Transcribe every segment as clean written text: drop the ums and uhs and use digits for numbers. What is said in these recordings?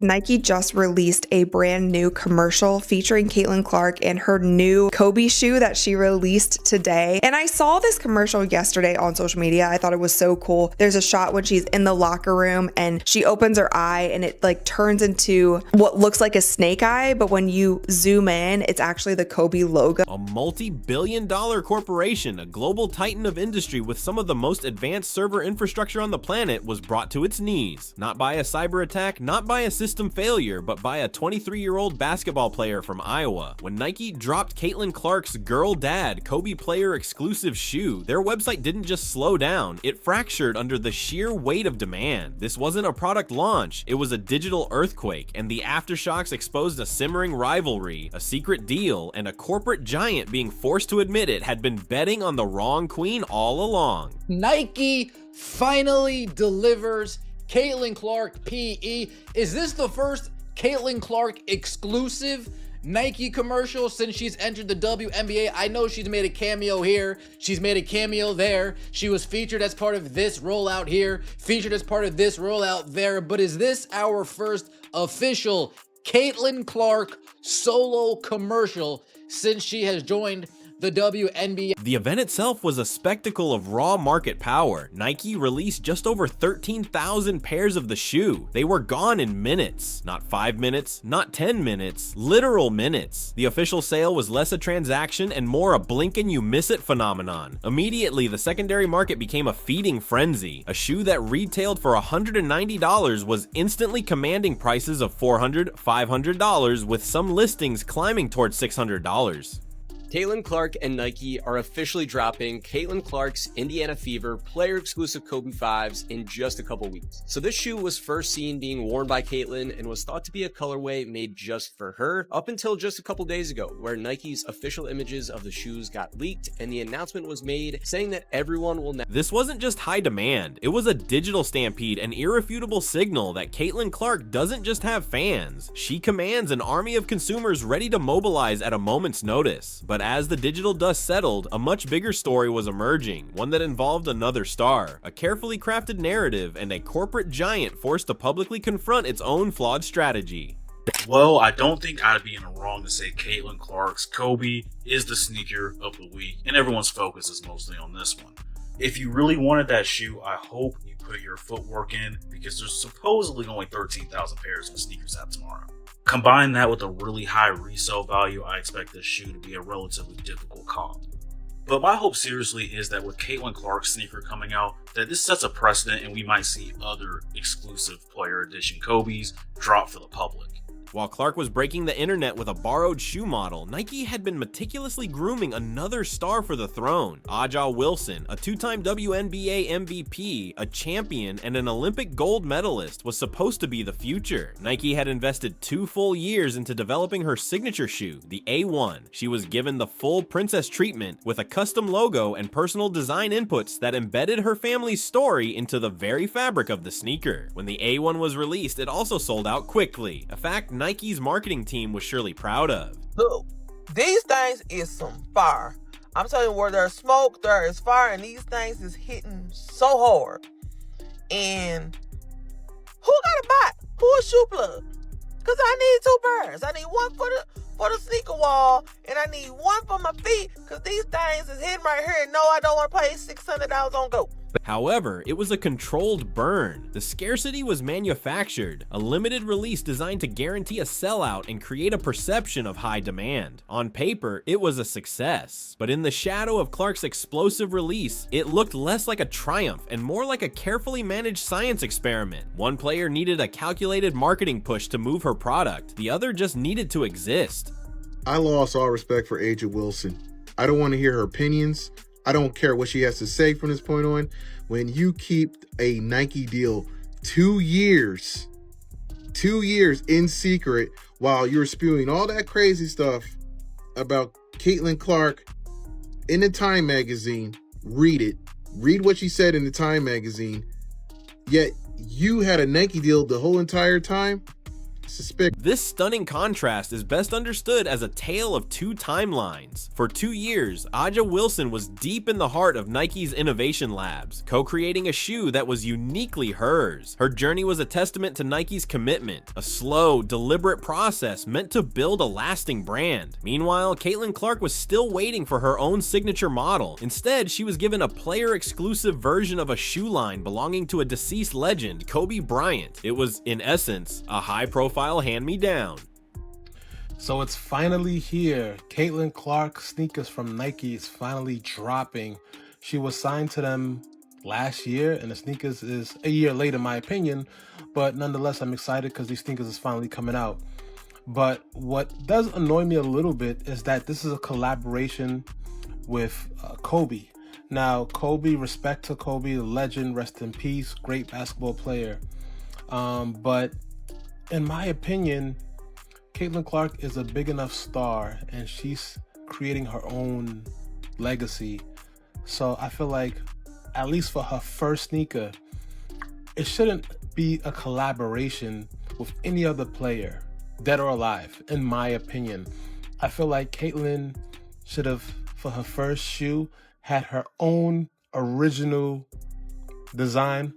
Nike just released a brand new commercial featuring Caitlin Clark and her new Kobe shoe that she released today. And I saw this commercial yesterday on social media. I thought it was so cool. There's a shot when she's in the locker room and she opens her eye and it like turns into what looks like a snake eye, but when you zoom in, it's actually the Kobe logo. A multi-billion-dollar corporation, a global titan of industry with some of the most advanced server infrastructure on the planet, was brought to its knees. Not by a cyber attack, not by a system failure, but by a 23-year-old basketball player from Iowa. When Nike dropped Caitlin Clark's Girl Dad Kobe player exclusive shoe, their website didn't just slow down, it fractured under the sheer weight of demand. This wasn't a product launch, it was a digital earthquake, and the aftershocks exposed a simmering rivalry, a secret deal, and a corporate giant being forced to admit it had been betting on the wrong queen all along. Nike finally delivers Caitlin Clark PE. Is this the first Caitlin Clark exclusive Nike commercial since she's entered the WNBA? I know she's made a cameo here, she's made a cameo there, she was featured as part of this rollout here, featured as part of this rollout there, but is this our first official Caitlin Clark solo commercial since she has joined the WNBA? The event itself was a spectacle of raw market power. Nike released just over 13,000 pairs of the shoe. They were gone in minutes. Not 5 minutes, not 10 minutes, literal minutes. The official sale was less a transaction and more a blink and you miss it phenomenon. Immediately, the secondary market became a feeding frenzy. A shoe that retailed for $190 was instantly commanding prices of $400, $500, with some listings climbing towards $600. Caitlin Clark and Nike are officially dropping Caitlin Clark's Indiana Fever player-exclusive Kobe 5s in just a couple weeks. So this shoe was first seen being worn by Caitlin and was thought to be a colorway made just for her up until just a couple days ago, where Nike's official images of the shoes got leaked and the announcement was made saying that everyone will now. This wasn't just high demand, it was a digital stampede, an irrefutable signal that Caitlin Clark doesn't just have fans. She commands an army of consumers ready to mobilize at a moment's notice. But as the digital dust settled, a much bigger story was emerging, one that involved another star, a carefully crafted narrative, and a corporate giant forced to publicly confront its own flawed strategy. Well, I don't think I'd be in the wrong to say Caitlin Clark's Kobe is the sneaker of the week, and everyone's focus is mostly on this one. If you really wanted that shoe, I hope you put your footwork in, because there's supposedly only 13,000 pairs of sneakers out tomorrow. Combine that with a really high resale value, I expect this shoe to be a relatively difficult comp. But my hope seriously is that with Caitlin Clark's sneaker coming out, that this sets a precedent and we might see other exclusive player edition Kobe's drop for the public. While Clark was breaking the internet with a borrowed shoe model, Nike had been meticulously grooming another star for the throne. Aja Wilson, a two-time WNBA MVP, a champion, and an Olympic gold medalist, was supposed to be the future. Nike had invested 2 full years into developing her signature shoe, the A1. She was given the full princess treatment with a custom logo and personal design inputs that embedded her family's story into the very fabric of the sneaker. When the A1 was released, it also sold out quickly, a fact Nike's marketing team was surely proud of. Look, these things is some fire. I'm telling you, where there's smoke, there is fire, and these things is hitting so hard. And who got a bot? Who a shoe plug? Because I need 2 pairs. I need one for the sneaker wall, and I need one for my feet, because these things is hitting right here, and no, I don't want to pay $600 on GO. However, it was a controlled burn. The scarcity was manufactured, a limited release designed to guarantee a sellout and create a perception of high demand. On paper, it was a success, but in the shadow of Clark's explosive release, it looked less like a triumph and more like a carefully managed science experiment. One player needed a calculated marketing push to move her product, the other just needed to exist. I lost all respect for Aja Wilson. I don't want to hear her opinions. I don't care what she has to say from this point on. When you keep a Nike deal 2 years in secret while you're spewing all that crazy stuff about Caitlin Clark in the Time magazine, read it. Read what she said in the Time magazine. Yet you had a Nike deal the whole entire time. Suspect. This stunning contrast is best understood as a tale of two timelines. For 2 years, Aja Wilson was deep in the heart of Nike's innovation labs, co-creating a shoe that was uniquely hers. Her journey was a testament to Nike's commitment, a slow, deliberate process meant to build a lasting brand. Meanwhile, Caitlin Clark was still waiting for her own signature model. Instead, she was given a player-exclusive version of a shoe line belonging to a deceased legend, Kobe Bryant. It was, in essence, a high-profile hand-me-down. So it's finally here. Caitlin Clark sneakers from Nike is finally dropping. She was signed to them last year, and the sneakers is a year late in my opinion, but nonetheless I'm excited because these sneakers is finally coming out. But what does annoy me a little bit is that this is a collaboration with Kobe. Now, Kobe, respect to Kobe, the legend, rest in peace, great basketball player. But in my opinion, Caitlin Clark is a big enough star and she's creating her own legacy. So I feel like, at least for her first sneaker, it shouldn't be a collaboration with any other player, dead or alive, in my opinion. I feel like Caitlin should have, for her first shoe, had her own original design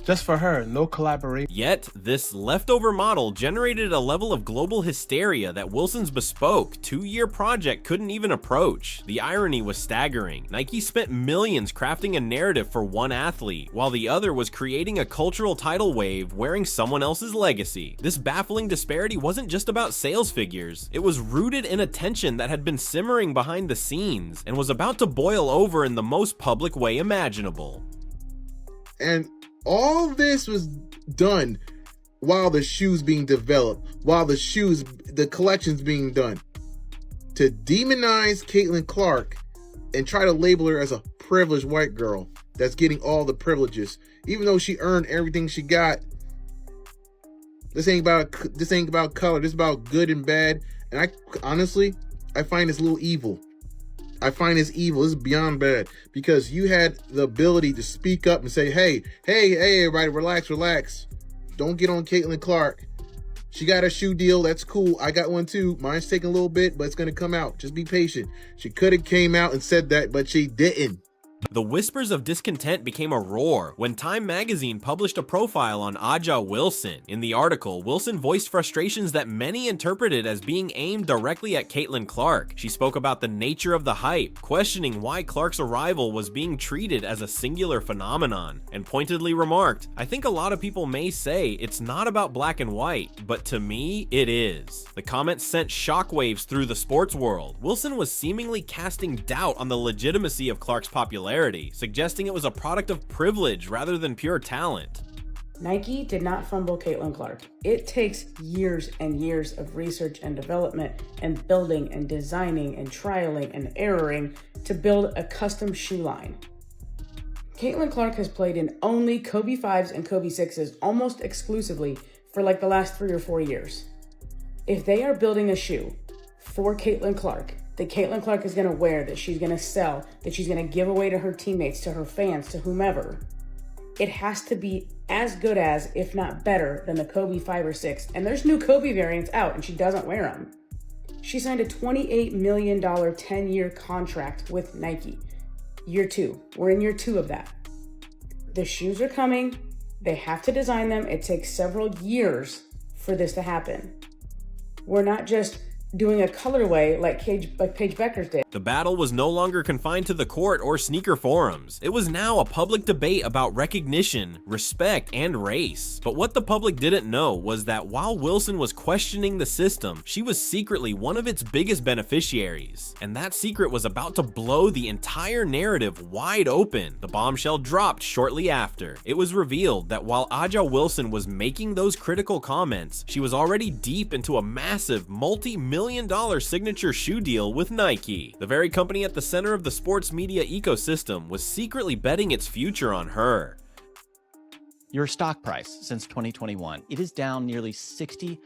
just for her, no collaboration. Yet, this leftover model generated a level of global hysteria that Wilson's bespoke 2-year project couldn't even approach. The irony was staggering. Nike spent millions crafting a narrative for one athlete, while the other was creating a cultural tidal wave wearing someone else's legacy. This baffling disparity wasn't just about sales figures. It was rooted in a tension that had been simmering behind the scenes and was about to boil over in the most public way imaginable. And all this was done while the shoes being developed, while the collections being done. To demonize Caitlin Clark and try to label her as a privileged white girl that's getting all the privileges, even though she earned everything she got. This ain't about color. This is about good and bad. And I honestly find this a little evil. I find this evil. This is beyond bad, because you had the ability to speak up and say, hey, everybody, relax. Don't get on Caitlin Clark. She got a shoe deal. That's cool. I got one too. Mine's taking a little bit, but it's going to come out. Just be patient. She could have came out and said that, but she didn't. The whispers of discontent became a roar when Time magazine published a profile on Aja Wilson. In the article, Wilson voiced frustrations that many interpreted as being aimed directly at Caitlin Clark. She spoke about the nature of the hype, questioning why Clark's arrival was being treated as a singular phenomenon, and pointedly remarked, "I think a lot of people may say it's not about black and white, but to me, it is." The comments sent shockwaves through the sports world. Wilson was seemingly casting doubt on the legitimacy of Clark's popularity, suggesting it was a product of privilege rather than pure talent. Nike did not fumble Caitlin Clark. It takes years and years of research and development and building and designing and trialing and erroring to build a custom shoe line. Caitlin Clark has played in only Kobe 5s and Kobe 6s almost exclusively for like the last 3 or 4 years. If they are building a shoe for Caitlin Clark, that Caitlin Clark is going to wear, that she's going to sell, that she's going to give away to her teammates, to her fans, to whomever, it has to be as good as, if not better, than the Kobe 5 or 6. And there's new Kobe variants out, and she doesn't wear them. She signed a $28 million 10-year contract with Nike. Year 2. We're in year 2 of that. The shoes are coming. They have to design them. It takes several years for this to happen. We're not just doing a colorway like Paige Beckers did. The battle was no longer confined to the court or sneaker forums. It was now a public debate about recognition, respect, and race. But what the public didn't know was that while Wilson was questioning the system, she was secretly one of its biggest beneficiaries. And that secret was about to blow the entire narrative wide open. The bombshell dropped shortly after. It was revealed that while Aja Wilson was making those critical comments, she was already deep into a massive multi-million-dollar signature shoe deal with Nike. The very company at the center of the sports media ecosystem was secretly betting its future on her. Your stock price since 2021, it is down nearly 60%.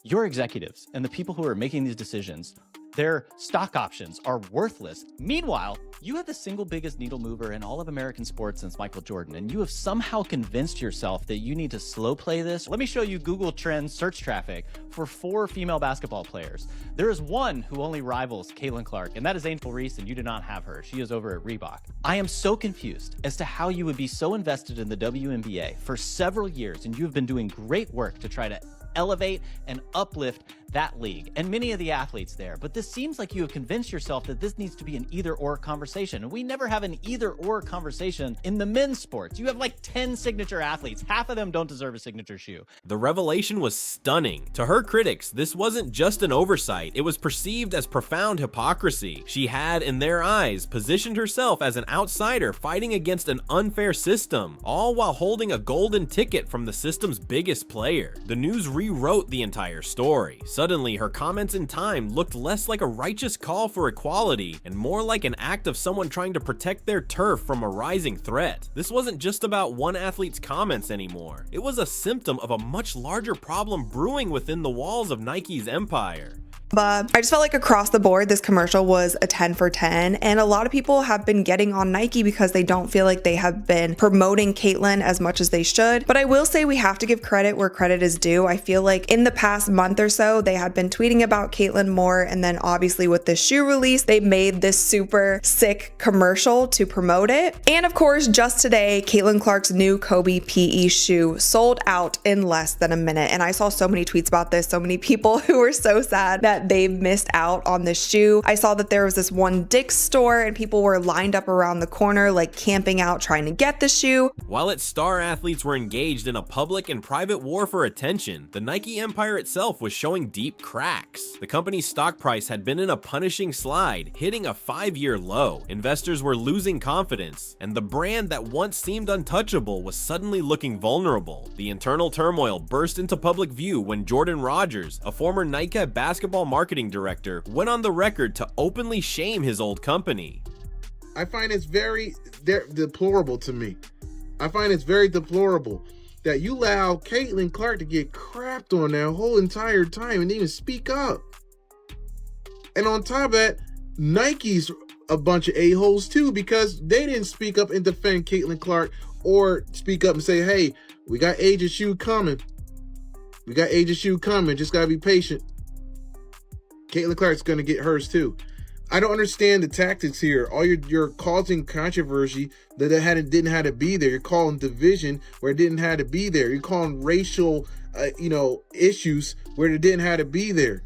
Your executives and the people who are making these decisions Their stock options are worthless. Meanwhile, you have the single biggest needle mover in all of American sports since Michael Jordan, and you have somehow convinced yourself that you need to slow play this. Let me show you Google Trends search traffic for 4 female basketball players. There is one who only rivals Caitlin Clark, and that is Angel Reese, and you do not have her. She is over at Reebok. I am so confused as to how you would be so invested in the WNBA for several years, and you have been doing great work to try to elevate and uplift that league and many of the athletes there. But this seems like you have convinced yourself that this needs to be an either-or conversation. And we never have an either-or conversation in the men's sports. You have like 10 signature athletes. Half of them don't deserve a signature shoe. The revelation was stunning. To her critics, this wasn't just an oversight. It was perceived as profound hypocrisy. She had, in their eyes, positioned herself as an outsider fighting against an unfair system, all while holding a golden ticket from the system's biggest player. The news rewrote the entire story. Suddenly, her comments in Time looked less like a righteous call for equality and more like an act of someone trying to protect their turf from a rising threat. This wasn't just about one athlete's comments anymore. It was a symptom of a much larger problem brewing within the walls of Nike's empire. But I just felt like across the board, this commercial was a 10 for 10. And a lot of people have been getting on Nike because they don't feel like they have been promoting Caitlin as much as they should. But I will say we have to give credit where credit is due. I feel like in the past month or so, they had been tweeting about Caitlin more. And then obviously with the shoe release, they made this super sick commercial to promote it. And of course, just today, Caitlin Clark's new Kobe PE shoe sold out in less than a minute. And I saw so many tweets about this, so many people who were so sad that they missed out on this shoe. I saw that there was this one Dick's store and people were lined up around the corner, like camping out, trying to get the shoe. While its star athletes were engaged in a public and private war for attention, the Nike empire itself was showing deep cracks. The company's stock price had been in a punishing slide, hitting a 5-year low. Investors were losing confidence, and the brand that once seemed untouchable was suddenly looking vulnerable. The internal turmoil burst into public view when Jordan Rodgers, a former Nike basketball marketing director, went on the record to openly shame his old company. I find it's very deplorable to me. I find it's very deplorable that you allow Caitlin Clark to get crapped on that whole entire time and even speak up. And on top of that, Nike's a bunch of a-holes too, because they didn't speak up and defend Caitlin Clark or speak up and say, hey, we got Aja's shoe coming. We got Aja's shoe coming. Just got to be patient. Caitlin Clark's going to get hers too. I don't understand the tactics here. All you're causing controversy that didn't have to be there. You're calling division where it didn't have to be there. You're calling racial, issues where it didn't have to be there.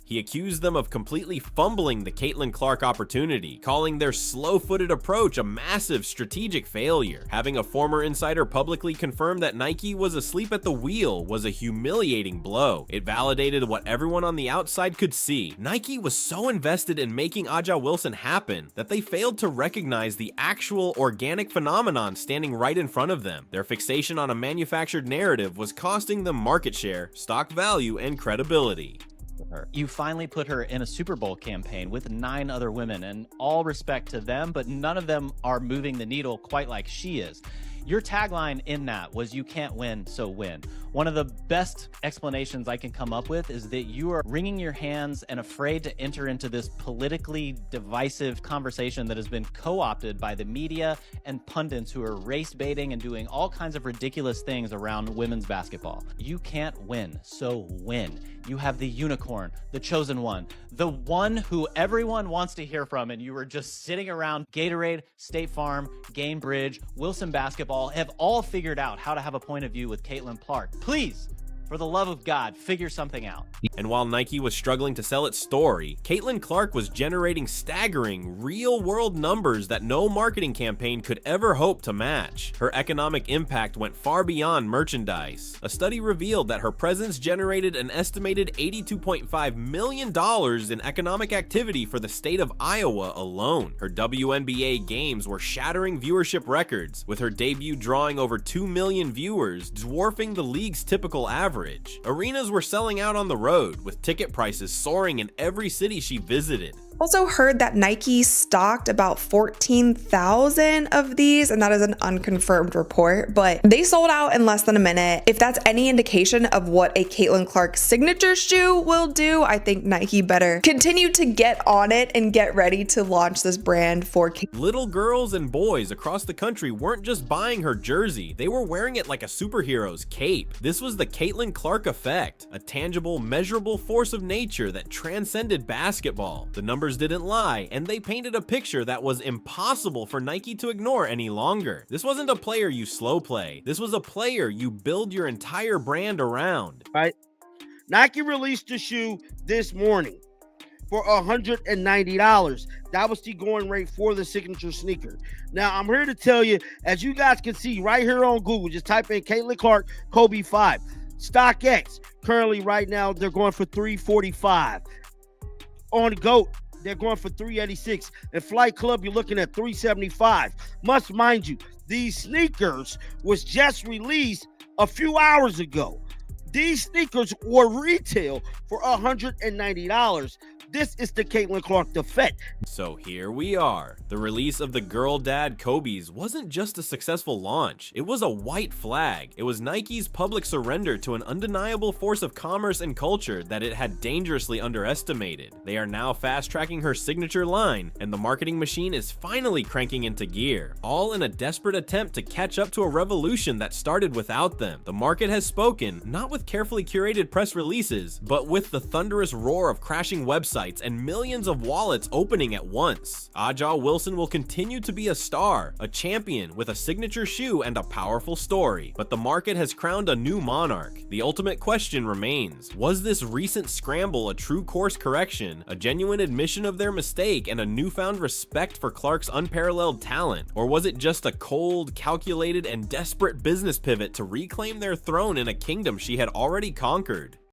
He accused them of completely fumbling the Caitlin Clark opportunity, calling their slow-footed approach a massive strategic failure. Having a former insider publicly confirm that Nike was asleep at the wheel was a humiliating blow. It validated what everyone on the outside could see. Nike was so invested in making Aja Wilson happen that they failed to recognize the actual organic phenomenon standing right in front of them. Their fixation on a manufactured narrative was costing them market share, stock value, and credibility. You finally put her in a Super Bowl campaign with 9 other women, and all respect to them, but none of them are moving the needle quite like she is. Your tagline in that was "You can't win, so win." One of the best explanations I can come up with is that you are wringing your hands and afraid to enter into this politically divisive conversation that has been co-opted by the media and pundits who are race baiting and doing all kinds of ridiculous things around women's basketball. You can't win, so win. You have the unicorn, the chosen one, the one who everyone wants to hear from, and you were just sitting around. Gatorade, State Farm, Gainbridge, Wilson Basketball have all figured out how to have a point of view with Caitlin Clark. Please, for the love of God, figure something out. And while Nike was struggling to sell its story, Caitlin Clark was generating staggering, real-world numbers that no marketing campaign could ever hope to match. Her economic impact went far beyond merchandise. A study revealed that her presence generated an estimated $82.5 million in economic activity for the state of Iowa alone. Her WNBA games were shattering viewership records, with her debut drawing over 2 million viewers, dwarfing the league's typical average. Arenas were selling out on the road, with ticket prices soaring in every city she visited. Also heard that Nike stocked about 14,000 of these, and that is an unconfirmed report, but they sold out in less than a minute. If that's any indication of what a Caitlin Clark signature shoe will do, I think Nike better continue to get on it and get ready to launch this brand for Little girls and boys across the country weren't just buying her jersey, they were wearing it like a superhero's cape. This was the Caitlin Clark effect, a tangible, measurable force of nature that transcended basketball. The numbers didn't lie, and they painted a picture that was impossible for Nike to ignore any longer. This wasn't a player you slow play. This was a player you build your entire brand around. Right? Nike released the shoe this morning for $190. That was the going rate for the signature sneaker. Now, I'm here to tell you, as you guys can see right here on Google, just type in Caitlin Clark Kobe 5. StockX, currently right now, they're going for $345. On GOAT, they're going for $386. And Flight Club, you're looking at $375. Must mind you, these sneakers was just released a few hours ago. These sneakers were retail for $190. This is the Caitlin Clark effect. So here we are. The release of the Girl Dad Kobe's wasn't just a successful launch, it was a white flag. It was Nike's public surrender to an undeniable force of commerce and culture that it had dangerously underestimated. They are now fast-tracking her signature line, and the marketing machine is finally cranking into gear, all in a desperate attempt to catch up to a revolution that started without them. The market has spoken, not with carefully curated press releases, but with the thunderous roar of crashing websites and millions of wallets opening at once. Aja Wilson will continue to be a star, a champion with a signature shoe and a powerful story, but the market has crowned a new monarch. The ultimate question remains, was this recent scramble a true course correction, a genuine admission of their mistake, and a newfound respect for Clark's unparalleled talent? Or was it just a cold, calculated, and desperate business pivot to reclaim their throne in a kingdom she had already conquered?